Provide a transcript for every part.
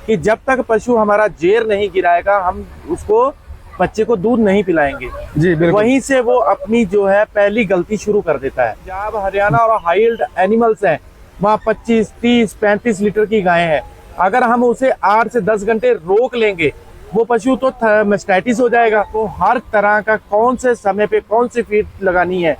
कि जब तक पशु हमारा जेर नहीं गिराएगा हम उसको बच्चे को दूध नहीं पिलाएंगे। जी बिल्कुल। वहीं से वो अपनी जो है पहली गलती शुरू कर देता है। पंजाब हरियाणा और हाइल्ड एनिमल्स हैं, वहाँ 25, 30, 35 लीटर की गायें हैं। अगर हम उसे 8 से 10 घंटे रोक लेंगे वो पशु तो मैस्टाइटिस हो जाएगा। तो हर तरह का कौन से समय पे कौन सी फीड लगानी है,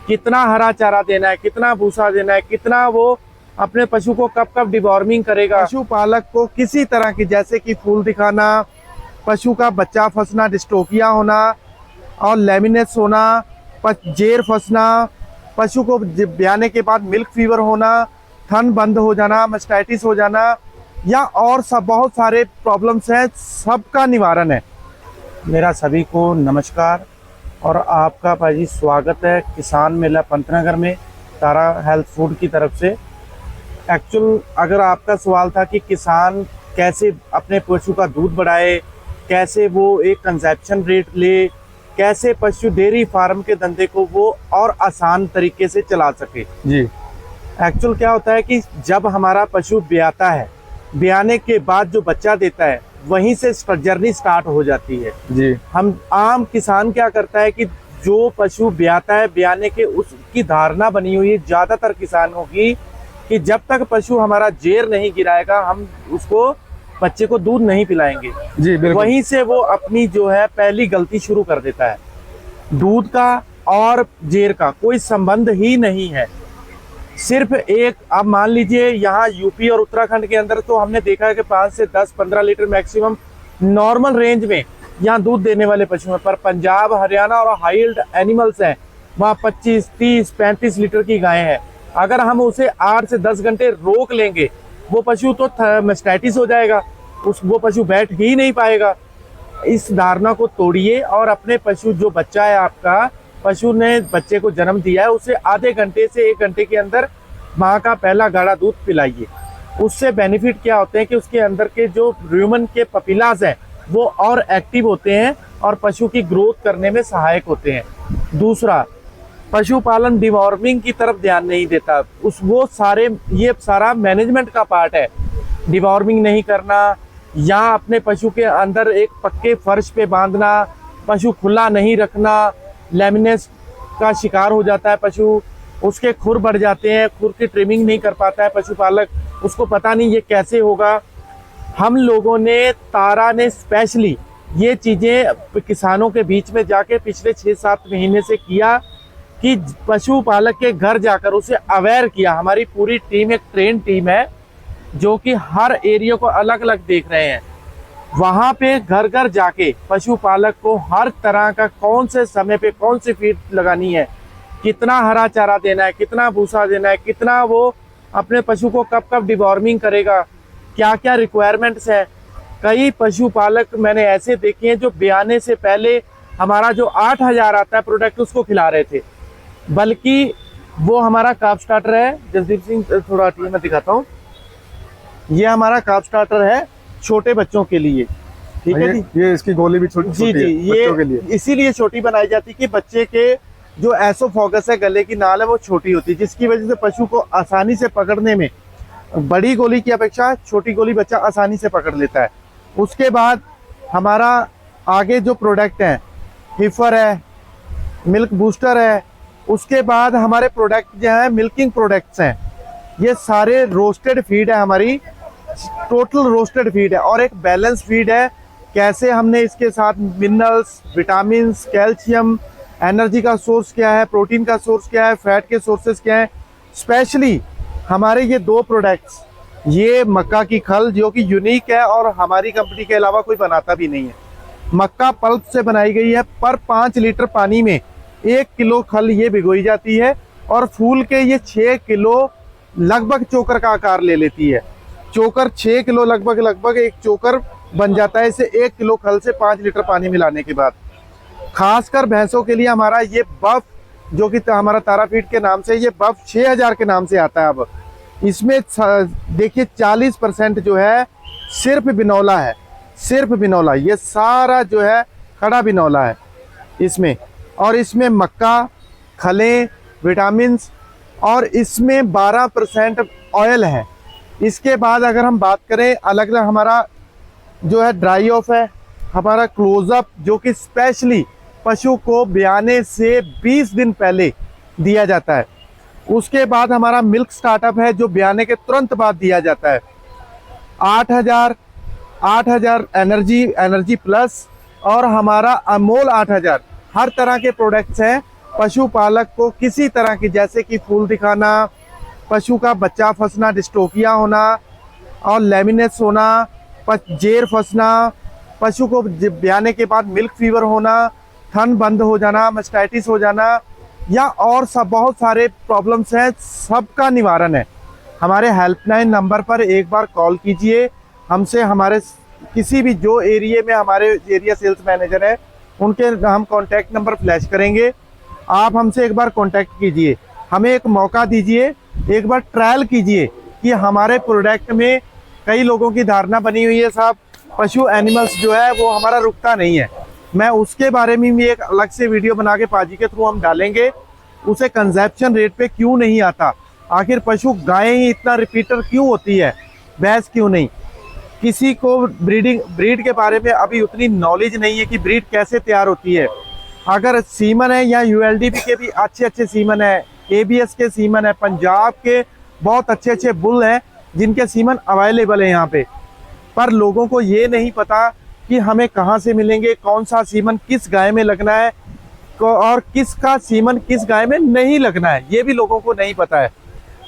कितना हरा चारा देना है, कितना भूसा देना है, कितना वो अपने पशु को कब कब डिवॉर्मिंग करेगा। पशु पालक को किसी तरह की, जैसे कि फूल दिखाना, पशु का बच्चा फंसना, डिस्टोपिया होना और लैमिनेस होना, जेर फंसना, पशु को ब्याने के बाद मिल्क फीवर होना, थन बंद हो जाना, मैस्टाइटिस हो जाना या और सब बहुत सारे प्रॉब्लम्स हैं, सबका निवारण है। मेरा सभी को नमस्कार और आपका भाई स्वागत है किसान मेला पंतनगर में तारा हेल्थ फूड की तरफ से। एक्चुअल अगर आपका सवाल था कि किसान कैसे अपने पशु का दूध बढ़ाए, कैसे वो एक कंजप्शन रेट ले, कैसे पशु डेयरी फार्म के धंधे को वो और आसान तरीके से चला सके। जी एक्चुअल क्या होता है कि जब हमारा पशु ब्याता है, ब्याने के बाद जो बच्चा देता है वहीं से जर्नी स्टार्ट हो जाती है। जी हम आम किसान क्या करता है कि जो पशु ब्याता है, ब्याने के उसकी धारणा बनी हुई है ज़्यादातर किसानों की कि जब तक पशु हमारा जेर नहीं गिराएगा हम उसको बच्चे को दूध नहीं पिलाएंगे। जी बिल्कुल। वहीं से वो अपनी जो है पहली गलती शुरू कर देता है। दूध का और जेर का कोई संबंध ही नहीं है। सिर्फ एक, आप मान लीजिए यहाँ यूपी और उत्तराखंड के अंदर तो हमने देखा है कि 5 से 10-15 लीटर मैक्सिमम नॉर्मल रेंज में यहाँ दूध देने वाले पशु हैं। पर पंजाब हरियाणा और हाइल्ड एनिमल्स हैं, वहाँ 25, 30, 35 लीटर की गायें हैं। अगर हम उसे 8 से 10 घंटे रोक लेंगे वो पशु तो मैस्टाइटिस हो जाएगा, वो पशु बैठ ही नहीं पाएगा। इस धारणा को तोड़िए और अपने पशु, जो बच्चा है आपका, पशु ने बच्चे को जन्म दिया है, उसे आधे घंटे से 1 घंटे के अंदर माँ का पहला गाढ़ा दूध पिलाइए। उससे बेनिफिट क्या होते हैं कि उसके अंदर के जो ह्यूमन के पपीलाज हैं वो और एक्टिव होते हैं और पशु की ग्रोथ करने में सहायक होते हैं। दूसरा, पशुपालन डिवॉर्मिंग की तरफ ध्यान नहीं देता। ये सारा मैनेजमेंट का पार्ट है। डिवॉर्मिंग नहीं करना या अपने पशु के अंदर एक पक्के फर्श पे बांधना, पशु खुला नहीं रखना, लैमिनेस का शिकार हो जाता है पशु, उसके खुर बढ़ जाते हैं, खुर की ट्रिमिंग नहीं कर पाता है पशुपालक, उसको पता नहीं ये कैसे होगा। हम लोगों ने, तारा ने स्पेशली ये चीज़ें किसानों के बीच में जाके पिछले 6-7 महीने से किया कि पशुपालक के घर जाकर उसे अवेयर किया। हमारी पूरी टीम एक ट्रेन टीम है जो कि हर एरिया को अलग अलग देख रहे हैं। वहाँ पे घर घर जाके पशुपालक को हर तरह का कौन से समय पे कौन सी फीड लगानी है, कितना हरा चारा देना है, कितना भूसा देना है, कितना वो अपने पशु को कब कब डिवॉर्मिंग करेगा, क्या क्या रिक्वायरमेंट्स है। कई पशुपालक मैंने ऐसे देखे हैं जो ब्याने से पहले हमारा जो 8000 आता है प्रोडक्ट उसको खिला रहे थे, बल्कि वो हमारा काफ स्टार्टर है। जसदीप सिंह थोड़ा मैं दिखाता हूँ, ये हमारा काफ स्टार्टर है छोटे बच्चों के लिए, ठीक है जी। ये इसकी गोली भी छोटी जी जी, बच्चों के लिए इसीलिए छोटी बनाई जाती है कि बच्चे के जो एसोफेगस है, गले की नाल है, वो छोटी होती है, जिसकी वजह से पशु को आसानी से पकड़ने में बड़ी गोली की अपेक्षा छोटी गोली बच्चा आसानी से पकड़ लेता है। उसके बाद हमारा आगे जो प्रोडक्ट हैं, हिफर है, मिल्क बूस्टर है, उसके बाद हमारे प्रोडक्ट जो है मिल्किंग प्रोडक्ट्स हैं। ये सारे रोस्टेड फीड है, हमारी टोटल रोस्टेड फीड है और एक बैलेंस फीड है। कैसे हमने इसके साथ मिनरल्स, विटामिन्स, कैल्शियम, एनर्जी का सोर्स क्या है, प्रोटीन का सोर्स क्या है, फैट के सोर्सेज क्या है। स्पेशली हमारे ये 2 प्रोडक्ट्स, ये मक्का की खल जो कि यूनिक है और हमारी कंपनी के अलावा कोई बनाता भी नहीं है। मक्का पल्प से बनाई गई है। पर 5 लीटर पानी में 1 किलो खल ये भिगोई जाती है और फूल के ये 6 किलो लगभग चोकर का आकार ले लेती है। चोकर 6 किलो लगभग एक चोकर बन जाता है इसे 1 किलो खल से 5 लीटर पानी मिलाने के बाद। खासकर भैंसों के लिए हमारा ये बफ, जो कि हमारा तारा फीड के नाम से, ये बफ 6000 के नाम से आता है। अब इसमें देखिए 40% जो है सिर्फ बिनौला है, सिर्फ बिनौला। ये सारा जो है खड़ा बिनौला है इसमें, और इसमें मक्का, खलें, विटामिन्स और इसमें 12% ऑयल है। इसके बाद अगर हम बात करें अलग अलग, हमारा जो है ड्राई ऑफ है, हमारा क्लोजअप जो कि स्पेशली पशु को ब्याने से 20 दिन पहले दिया जाता है। उसके बाद हमारा मिल्क स्टार्टअप है जो ब्याने के तुरंत बाद दिया जाता है। 8,000 एनर्जी प्लस और हमारा अमोल 8,000, हर तरह के प्रोडक्ट्स हैं। पशुपालक को किसी तरह की, जैसे कि फूल दिखाना, पशु का बच्चा फंसना, डिस्ट्रोफिया होना और लेमिनेस होना, जेर फंसना, पशु को ब्याने के बाद मिल्क फीवर होना, थन बंद हो जाना, मास्टाइटिस हो जाना, या और सब बहुत सारे प्रॉब्लम्स हैं, सबका निवारण है। हमारे हेल्पलाइन नंबर पर एक बार कॉल कीजिए हमसे। हमारे किसी भी जो एरिया में हमारे एरिया सेल्स मैनेजर है उनके हम कॉन्टैक्ट नंबर फ्लैश करेंगे। आप हमसे एक बार कॉन्टैक्ट कीजिए, हमें एक मौका दीजिए, एक बार ट्रायल कीजिए कि हमारे प्रोडक्ट में, कई लोगों की धारणा बनी हुई है साहब पशु एनिमल्स जो है वो हमारा रुकता नहीं है। मैं उसके बारे में भी एक अलग से वीडियो बना के पाजी के थ्रू हम डालेंगे। उसे कंजप्शन रेट पे क्यों नहीं आता, आखिर पशु गाय ही इतना रिपीटर क्यों होती है, भैंस क्यों नहीं। किसी को ब्रीड के बारे में अभी उतनी नॉलेज नहीं है कि ब्रीड कैसे तैयार होती है। अगर सीमन है या यूएलडीपी के भी अच्छे अच्छे सीमन है, एबीएस के सीमन है, पंजाब के बहुत अच्छे अच्छे बुल हैं जिनके सीमन अवेलेबल है यहाँ पे, पर लोगों को ये नहीं पता कि हमें कहाँ से मिलेंगे, कौन सा सीमन किस गाय में लगना है और किसका सीमन किस गाय में नहीं लगना है, ये भी लोगों को नहीं पता है।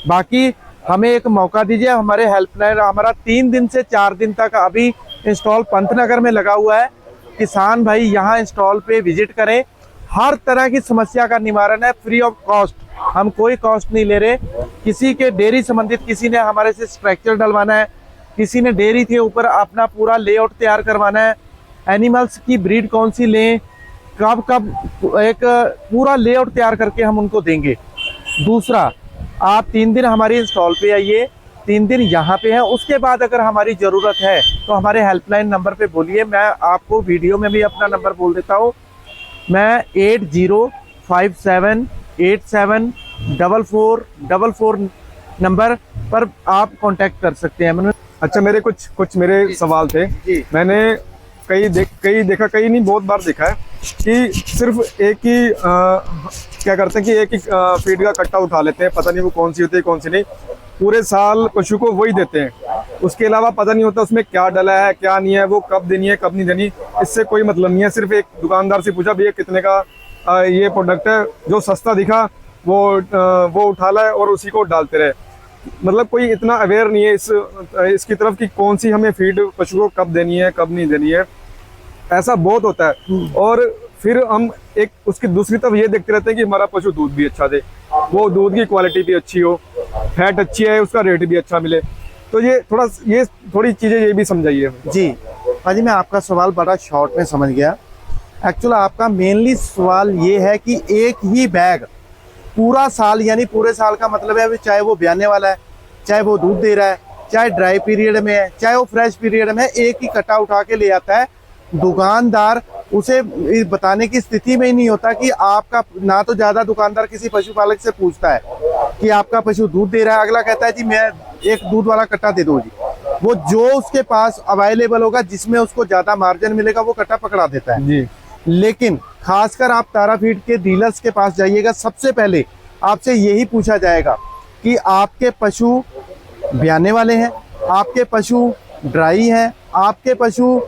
बाकी हमें एक मौका दीजिए। हमारे हेल्पलाइन हमारा 3 दिन से 4 दिन तक अभी इंस्टॉल पंतनगर में लगा हुआ है। किसान भाई यहाँ इंस्टॉल पे विजिट करें, हर तरह की समस्या का निवारण है फ्री ऑफ कॉस्ट। हम कोई कॉस्ट नहीं ले रहे। किसी के डेयरी संबंधित, किसी ने हमारे से स्ट्रक्चर डलवाना है, किसी ने डेयरी के ऊपर अपना पूरा लेआउट तैयार करवाना है, एनिमल्स की ब्रीड कौन सी लें, कब कब, एक पूरा लेआउट तैयार करके हम उनको देंगे। दूसरा, आप 3 दिन हमारी इंस्टॉल पे आइए, 3 दिन यहाँ पे हैं। उसके बाद अगर हमारी ज़रूरत है तो हमारे हेल्पलाइन नंबर पे बोलिए। मैं आपको वीडियो में भी अपना नंबर बोल देता हूँ। मैं 8057874444 नंबर पर आप कांटेक्ट कर सकते हैं। अच्छा, मेरे कुछ मेरे सवाल थे। मैंने कई नहीं, बहुत बार देखा है कि सिर्फ एक ही क्या करते हैं कि एक ही फीड का कट्टा उठा लेते हैं, पता नहीं वो कौन सी होती है कौन सी नहीं, पूरे साल पशु को वही देते हैं। उसके अलावा पता नहीं होता उसमें क्या डला है क्या नहीं है, वो कब देनी है कब नहीं देनी, इससे कोई मतलब नहीं है। सिर्फ एक दुकानदार से पूछा भैया कितने का ये प्रोडक्ट है, जो सस्ता दिखा वो उठा लाए और उसी को डालते रहे। मतलब कोई इतना अवेयर नहीं है इसकी तरफ कि कौन सी हमें फीड पशु को कब देनी है कब नहीं देनी है। ऐसा बहुत होता है। और फिर हम एक उसकी दूसरी तरफ ये देखते रहते हैं कि हमारा पशु दूध भी अच्छा दे, वो दूध की क्वालिटी भी अच्छी हो, फैट अच्छी है, उसका रेट भी अच्छा मिले। तो ये थोड़ी चीज़ें ये भी समझाइए। जी भाजी, मैं आपका सवाल बड़ा शॉर्ट में समझ गया। एक्चुअल आपका मेनली सवाल ये है कि एक ही बैग पूरा साल, यानी पूरे साल का मतलब है चाहे वो ब्याने वाला है, चाहे वो दूध दे रहा है, चाहे ड्राई पीरियड में है, चाहे वो फ्रेश पीरियड में है, एक ही कट्टा उठा के ले आता है। दुकानदार उसे बताने की स्थिति में ही नहीं होता कि आपका, ना तो ज़्यादा दुकानदार किसी पशुपालक से पूछता है कि आपका पशु दूध दे रहा है। अगला कहता है जी मैं एक दूध वाला कट्टा दे दो जी। वो जो उसके पास अवेलेबल होगा, जिसमें उसको ज़्यादा मार्जिन मिलेगा, वो कट्टा पकड़ा देता है जी। लेकिन खासकर आप ताराफीड के डीलर्स के पास जाइएगा, सबसे पहले आपसे यही पूछा जाएगा कि आपके पशु ब्याने वाले हैं, आपके पशु ड्राई हैं, आपके पशु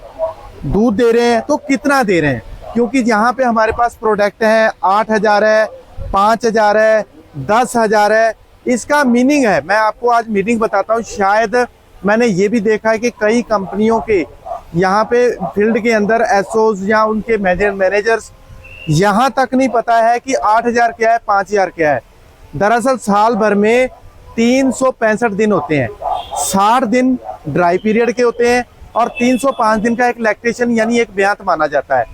दूध दे रहे हैं, तो कितना दे रहे हैं। क्योंकि यहाँ पे हमारे पास प्रोडक्ट हैं 8,000 है, 5,000 है, 10,000 है। इसका मीनिंग है, मैं आपको आज मीनिंग बताता हूँ। शायद मैंने ये भी देखा है कि कई कंपनियों के यहाँ पे फील्ड के अंदर एसओज या उनके मैनेजर्स यहाँ तक नहीं पता है कि 8,000 क्या है, 5,000 क्या है। दरअसल साल भर में 365 दिन होते हैं, 60 दिन ड्राई पीरियड के होते हैं और 305 दिन का एक लैक्टेशन यानी एक ब्यात माना जाता है।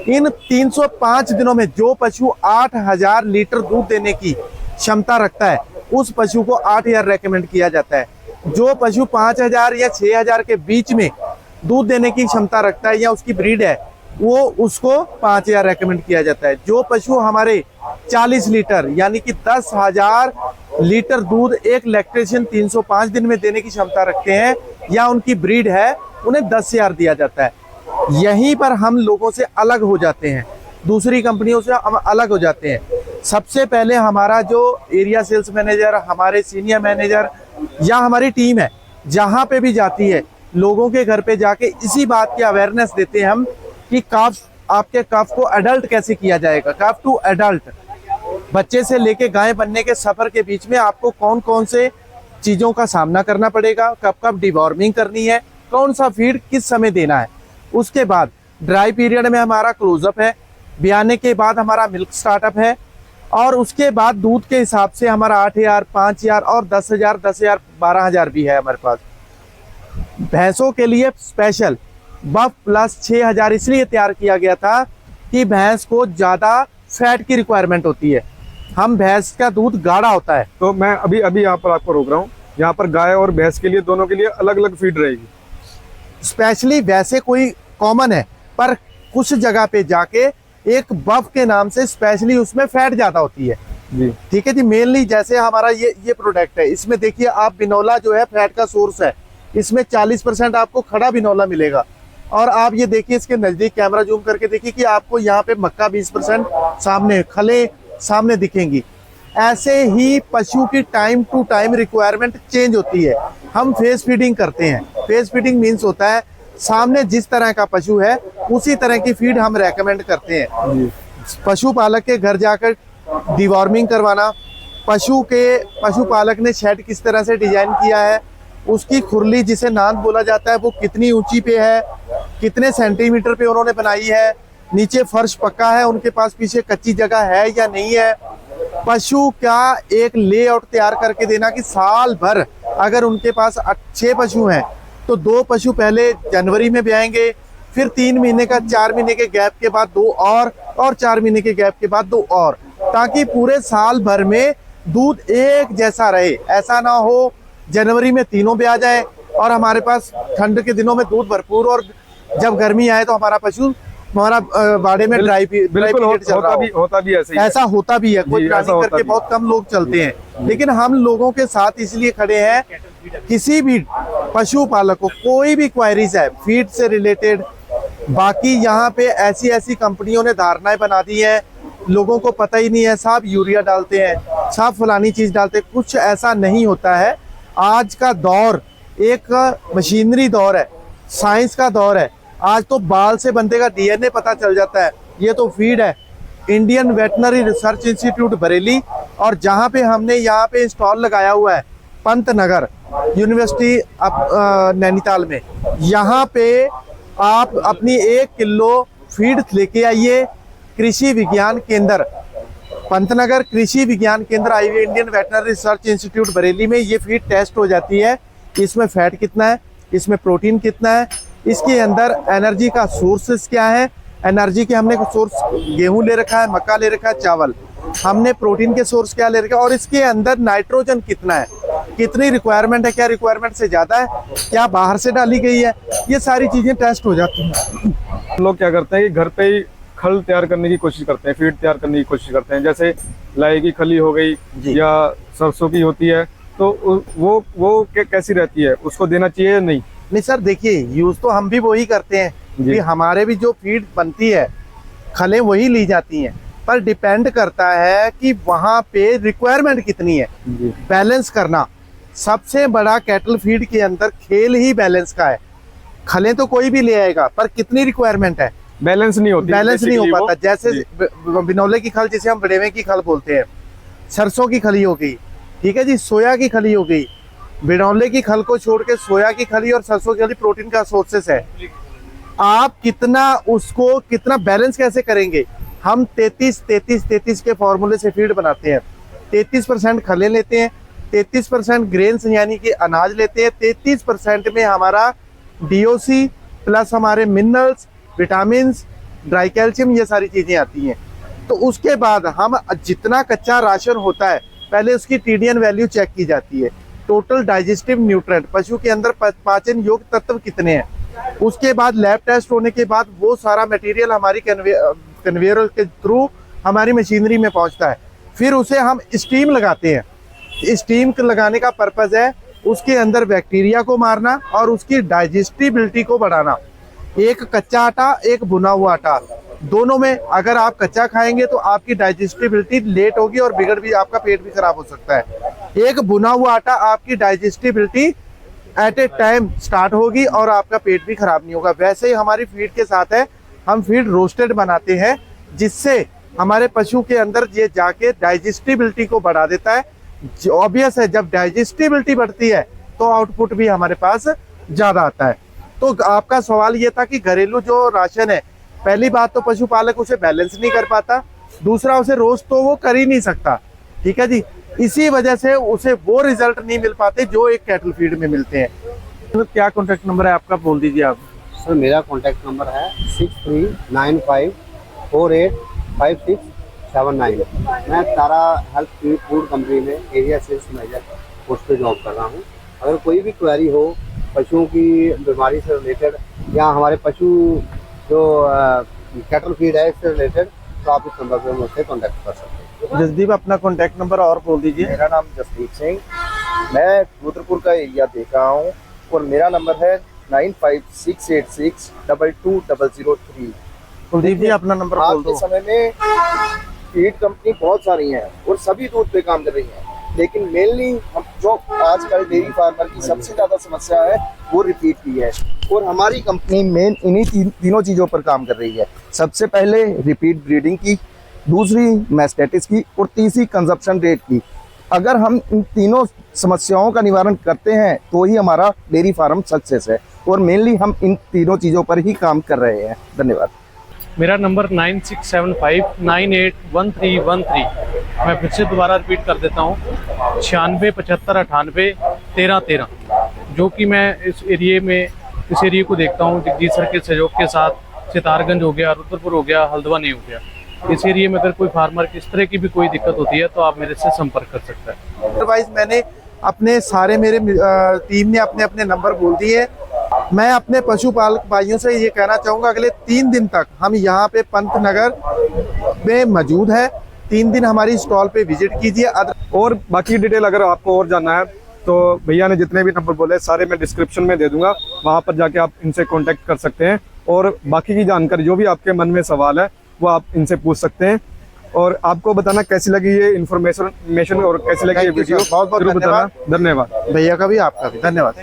इन 305 दिनों में जो पशु 8,000 लीटर दूध देने की क्षमता रखता है, उस पशु को 8,000 रेकमेंड किया जाता है। जो पशु 5,000 या 6,000 के बीच में दूध देने की क्षमता रखता है या उसकी ब्रीड है, वो उसको 5,000 रेकमेंड किया जाता है। जो पशु हमारे 40 लीटर यानी कि 10,000 लीटर दूध एक लैक्टेशन 305 दिन में देने की क्षमता रखते हैं, या उनकी ब्रीड है उन्हें 10 यार दिया जाता है। यहीं पर हम लोगों से अलग हो जाते हैं, दूसरी कंपनियों से हम अलग हो जाते हैं। सबसे पहले हमारा जो एरिया सेल्स मैनेजर, हमारे सीनियर मैनेजर या हमारी टीम है, जहाँ पे भी जाती है लोगों के घर पे जाके इसी बात की अवेयरनेस देते हैं हम कि काफ, आपके काफ को अडल्ट कैसे किया जाएगा। काफ टू अडल्ट, बच्चे से लेके गाय बनने के सफर के बीच में आपको कौन कौन से चीज़ों का सामना करना पड़ेगा, कब कब डिवॉर्मिंग करनी है, कौन सा फीड किस समय देना है। उसके बाद ड्राई पीरियड में हमारा क्लोजअप है, ब्याने के बाद हमारा मिल्क स्टार्टअप है, और उसके बाद दूध के हिसाब से हमारा 8,000, 5,000 और 10,000, 10,000, 12,000 भी है हमारे पास। भैंसों के लिए स्पेशल बफ प्लस 6,000 इसलिए तैयार किया गया था कि भैंस को ज़्यादा फैट की रिक्वायरमेंट होती है, हम भैंस का दूध गाढ़ा होता है। तो मैं अभी अभी यहाँ पर आपको रोक रहा हूँ, यहाँ पर गाय और भैंस के लिए दोनों के लिए अलग अलग फीड रहेगी। स्पेशली वैसे कोई कॉमन है, पर कुछ जगह पे जाके एक बफ के नाम से स्पेशली उसमें फैट ज़्यादा होती है जी। ठीक है जी। मेनली जैसे हमारा ये प्रोडक्ट है, इसमें देखिए आप बिनोला जो है फैट का सोर्स है, इसमें 40% आपको खड़ा बिनोला मिलेगा। और आप ये देखिए इसके नज़दीक कैमरा जूम करके देखिए कि आपको यहाँ पे मक्का 20% सामने, खले सामने दिखेंगी। ऐसे ही पशु की time to time requirement change होती है। हम फेस फीडिंग करते हैं। फेस फीडिंग मीन्स होता है सामने जिस तरह का पशु है उसी तरह की फीड हम रेकमेंड करते हैं। पशुपालक के घर जाकर डिवॉर्मिंग करवाना, पशुपालक ने शेड किस तरह से डिजाइन किया है, उसकी खुरली जिसे नांद बोला जाता है वो कितनी ऊंची पे है, कितने सेंटीमीटर पे उन्होंने बनाई है, नीचे फर्श पक्का है, उनके पास पीछे कच्ची जगह है या नहीं है। पशु का एक लेआउट तैयार करके देना कि साल भर अगर उनके पास 6 पशु हैं तो 2 पशु पहले जनवरी में ब्याएंगे, फिर 3 महीने का 4 महीने के गैप के बाद 2 और 4 महीने के गैप के बाद 2 और, ताकि पूरे साल भर में दूध एक जैसा रहे। ऐसा ना हो जनवरी में तीनों ब्याह जाए और हमारे पास ठंड के दिनों में दूध भरपूर, और जब गर्मी आए तो हमारा पशु हमारा बाड़े में ड्राई पीरियड चल रहा हो। होता भी ऐसा होता भी है, कोई प्लानिंग करके बहुत कम लोग चलते हैं। लेकिन हम लोगों के साथ इसलिए खड़े हैं, किसी भी पशुपालक को कोई भी क्वायरीज है फीड से रिलेटेड, बाकी यहाँ पे ऐसी कंपनियों ने धारणाएं बना दी है, लोगों को पता ही नहीं है, साहब यूरिया डालते हैं, साहब फलानी चीज डालते हैं। कुछ ऐसा नहीं होता है। आज का दौर एक मशीनरी दौर है, साइंस का दौर है। आज तो बाल से बंदे का डीएनए पता चल जाता है। ये तो फीड है Indian veterinary research institute Bareilly, और जहाँ पे हमने यहाँ पे स्टॉल लगाया हुआ है पंतनगर यूनिवर्सिटी नैनीताल में, यहाँ पे आप अपनी 1 किलो फीड लेके आइए। कृषि विज्ञान केंद्र पंतनगर कृषि विज्ञान केंद्र आई हुई Indian veterinary research institute Bareilly में ये फीड टेस्ट हो जाती है। इसमें फैट कितना है, इसमें प्रोटीन कितना है, इसके अंदर एनर्जी का सोर्सेस क्या है। एनर्जी के हमने सोर्स गेहूं ले रखा है, मक्का ले रखा है, चावल। हमने प्रोटीन के सोर्स क्या ले रखा है, और इसके अंदर नाइट्रोजन कितना है, कितनी रिक्वायरमेंट है, क्या रिक्वायरमेंट से ज़्यादा है, क्या बाहर से डाली गई है, ये सारी चीज़ें टेस्ट हो जाती हैं। हम लोग क्या करते हैं कि घर पे ही खल तैयार करने की कोशिश करते हैं, फीड तैयार करने की कोशिश करते हैं। जैसे लाई की खली हो गई या सरसों की होती है, तो वो कैसी रहती है, उसको देना चाहिए या नहीं? नहीं सर, देखिए यूज तो हम भी वही करते हैं कि हमारे भी जो फीड बनती है खलें वही ली जाती हैं, पर डिपेंड करता है कि वहाँ पे रिक्वायरमेंट कितनी है। बैलेंस करना सबसे बड़ा कैटल फीड के अंदर खेल ही बैलेंस का है। खलें तो कोई भी ले आएगा, पर कितनी रिक्वायरमेंट है, बैलेंस नहीं होती, बैलेंस नहीं हो पाता। जैसे बिनौले की खल जिसे हम बड़ेवे की खल बोलते हैं, सरसों की खली हो गई, ठीक है जी, सोया की खली हो गई। बिनौले की खल को छोड़ के सोया की खली और सरसों की खली प्रोटीन का सोर्सेस है। आप कितना बैलेंस कैसे करेंगे? हम 33 के फॉर्मूले से फीड बनाते हैं। 33% खले लेते हैं, 33% ग्रेन्स यानी कि अनाज लेते हैं, 33% में हमारा DOC प्लस हमारे मिनरल्स, विटामिन, ड्राई कैल्शियम, ये सारी चीज़ें आती हैं। तो उसके बाद हम जितना कच्चा राशन होता है पहले उसकी TDN वैल्यू चेक की जाती है। टोटल डाइजेस्टिव न्यूट्रिएंट, पशु के अंदर पाचन योग्य तत्व कितने हैं। उसके बाद लैब टेस्ट होने के बाद वो सारा मटेरियल हमारी कन्वेयर के थ्रू हमारी मशीनरी में पहुंचता है। फिर उसे हम स्टीम लगाते हैं। स्टीम लगाने का पर्पज है उसके अंदर बैक्टीरिया को मारना और उसकी डाइजेस्टिबिलिटी को बढ़ाना। एक कच्चा आटा, एक भुना हुआ आटा, दोनों में अगर आप कच्चा खाएंगे तो आपकी डाइजेस्टिबिलिटी लेट होगी और बिगड़ भी, आपका पेट भी खराब हो सकता है। एक भुना हुआ आटा आपकी digestibility at a time start होगी और आपका पेट भी खराब नहीं होगा। वैसे ही हमारी फीड के साथ है, हम फीड रोस्टेड बनाते हैं जिससे हमारे पशु के अंदर ये जाके डाइजेस्टिबिलिटी को बढ़ा देता है। ऑब्वियस है, जब डाइजेस्टिबिलिटी बढ़ती है तो आउटपुट भी हमारे पास ज्यादा आता है। तो आपका सवाल ये था कि घरेलू जो राशन है, पहली बात तो पशुपालक उसे बैलेंस नहीं कर पाता, दूसरा उसे रोज तो वो कर ही नहीं सकता, ठीक है जी। इसी वजह से उसे वो रिजल्ट नहीं मिल पाते जो एक कैटल फीड में मिलते हैं। तो क्या कॉन्टैक्ट नंबर है आपका, बोल दीजिए आप। सर मेरा कॉन्टैक्ट नंबर है 6395485679। मैं तारा हेल्थ फूड कंपनी में एरिया सेल्स मैनेजर पोस्ट पे जॉब कर रहा हूँ। अगर कोई भी क्वेरी हो पशुओं की बीमारी से रिलेटेड या हमारे पशु जो कैटल फीड है इससे रिलेटेड, तो आप इस नंबर पर मुझसे कॉन्टैक्ट कर सकते हैं। जसदीप अपना कॉन्टैक्ट नंबर और बोल दीजिए। मेरा नाम जसदीप सिंह, मैं रुद्रपुर का एरिया देख रहा हूँ और मेरा नंबर है 9568622003। कुलदीप जी अपना नंबर बोल आज दो। के समय में फीड कंपनी बहुत सारी हैं और सभी दूध पे काम कर रही हैं, लेकिन मेनली हम जो आजकल डेयरी फार्मर की सबसे ज्यादा समस्या है वो रिपीट की है और हमारी कंपनी मेन इन्हीं तीनों चीजों पर काम कर रही है। सबसे पहले रिपीट ब्रीडिंग की, दूसरी मैस्टेटिस की और तीसरी कंजप्शन रेट की। अगर हम इन तीनों समस्याओं का निवारण करते हैं तो ही हमारा डेयरी फार्म सक्सेस है और मेनली हम इन तीनों चीज़ों पर ही काम कर रहे हैं। धन्यवाद। मेरा नंबर 9675981313। मैं फिर से दोबारा रिपीट कर देता हूँ, 9675981313। जो कि मैं इस एरिए को देखता हूँ जगजीत सर के सहयोग के साथ। सितारगंज हो गया, रुद्रपुर हो गया, हल्द्वा नहीं हो गया। इस एरिए में अगर कोई फार्मर की इस तरह की भी कोई दिक्कत होती है तो आप मेरे से संपर्क कर सकते हैं। अदरवाइज मैंने अपने सारे मेरे टीम ने अपने अपने नंबर बोल दिए। मैं अपने पशुपालक भाइयों से ये कहना चाहूँगा, अगले 3 दिन तक हम यहाँ पे पंतनगर में मौजूद है। 3 दिन हमारी स्टॉल पे विजिट कीजिए। और बाकी डिटेल अगर आपको और जानना है तो भैया ने जितने भी नंबर बोले सारे मैं डिस्क्रिप्शन में दे दूंगा, वहाँ पर जाके आप इनसे कॉन्टेक्ट कर सकते हैं और बाकी की जानकारी जो भी आपके मन में सवाल है वो आप इनसे पूछ सकते हैं। और आपको बताना कैसी लगी ये इन्फॉर्मेशन और कैसी लगी ये वीडियो, बहुत बहुत जरूर बताना। धन्यवाद भैया का भी, आपका भी धन्यवाद।